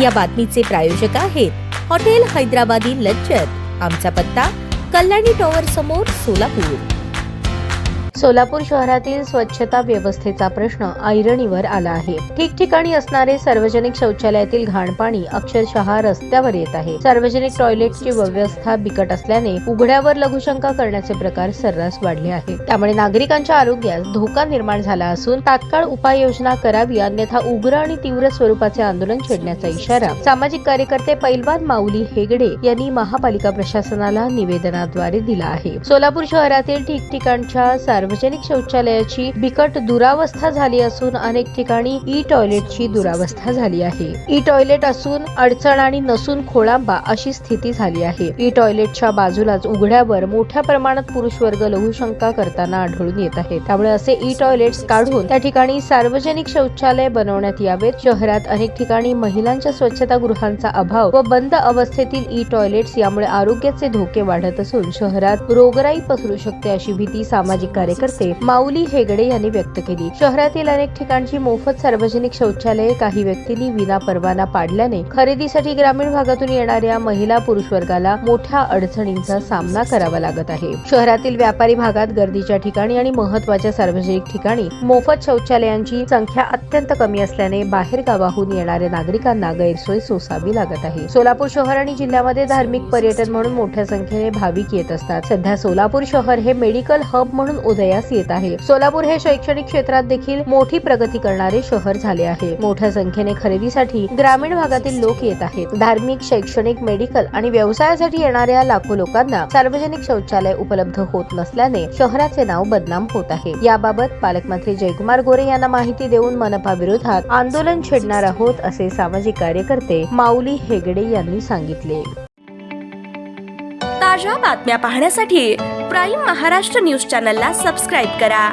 या बातमीचे प्रायोजक आहेत हॉटेल हैदराबादी लज्जत। आमचा पत्ता कल्याणी टॉवर समोर, सोलापूर। सोलापूर शहरातील स्वच्छता व्यवस्थेचा प्रश्न ऐरणीवर आला आहे। ठिकठिकाणी असणारे सार्वजनिक शौचालयातील घाण पाणी अक्षरशः रस्त्यावर येत आहे। सार्वजनिक टॉयलेटची व्यवस्था बिकट असल्याने उघड्यावर लघुशंका करण्याचे प्रकार सर्रास वाढले आहेत। त्यामुळे नागरिकांच्या आरोग्यास धोका निर्माण झाला असून तात्काळ उपाययोजना करावी, अन्यथा उग्र आणि तीव्र स्वरूपाचे आंदोलन छेडण्याचा इशारा सामाजिक कार्यकर्ते पैलवान माऊली हेगडे यांनी महापालिका प्रशासनाला निवेदनाद्वारे दिला आहे। सोलापूर शहरातील ठिकठिकाणच्या सार्वजनिक शौचालयाची बिकट दुरावस्था झाली असून अनेक ठिकाणी ई टॉयलेटची दुरावस्था झाली आहे। ई टॉयलेट असून अडचण आणि नसून खोळंबा अशी स्थिती झाली आहे। ई टॉयलेटच्या बाजूलाच उघड्यावर मोठ्या प्रमाणात पुरुष वर्ग लघुशंका करताना आढळून येत आहे। त्यामुळे असे ई टॉयलेट्स काढून त्या ठिकाणी सार्वजनिक शौचालय बनवण्यात यावेत। शहरात अनेक ठिकाणी महिलांच्या स्वच्छतागृहांचा अभाव व बंद अवस्थेतील ई टॉयलेट्स यामुळे आरोग्याचे धोके वाढत असून शहरात रोगराई पसरू शकते अशी भीती सामाजिक कार्यकर्ते माऊली हेगडे यांनी व्यक्त केली। शहरातील अनेक ठिकाणची मोफत सार्वजनिक शौचालये काही व्यक्तींनी विना परवाना पाडल्याने खरेदीसाठी ग्रामीण भागातून येणाऱ्या महिला पुरुष वर्गाला मोठ्या अडचणींचा सामना करावा लागत आहे। शहरातील व्यापारी भागात गर्दीच्या ठिकाणी आणि महत्त्वाच्या सार्वजनिक ठिकाणी मोफत शौचालयांची संख्या अत्यंत कमी असल्याने बाहेर गावाहून येणाऱ्या नागरिकांना गैरसोय सोसावी लागत आहे। सोलापूर शहर आणि जिल्ह्यामध्ये धार्मिक पर्यटन म्हणून मोठ्या संख्येने भाविक येत असतात। सध्या सोलापूर शहर हे मेडिकल हब म्हणून उदयास येत आहे। सोलापूर हे शैक्षणिक क्षेत्रात देखील मोठी प्रगती करणारे शहर झाले आहे। मोठ्या संख्येने खरेदीसाठी ग्रामीण भागातील लोक येत आहेत। धार्मिक, शैक्षणिक, मेडिकल आणि व्यवसायासाठी येणाऱ्या लाखो लोकांना सार्वजनिक शौचालय उपलब्ध होत नसल्याने शहराचे नाव बदनाम होत आहे। याबाबत पालकमंत्री जयकुमार गोरे यांना माहिती देऊन मनपा विरोधात आंदोलन छेडणार आहोत असे सामाजिक कार्यकर्ते माऊली हेगडे यांनी सांगितले। ताज्या बातम्या पाहण्यासाठी प्राईम महाराष्ट्र न्यूज चॅनलला सबस्क्राईब करा।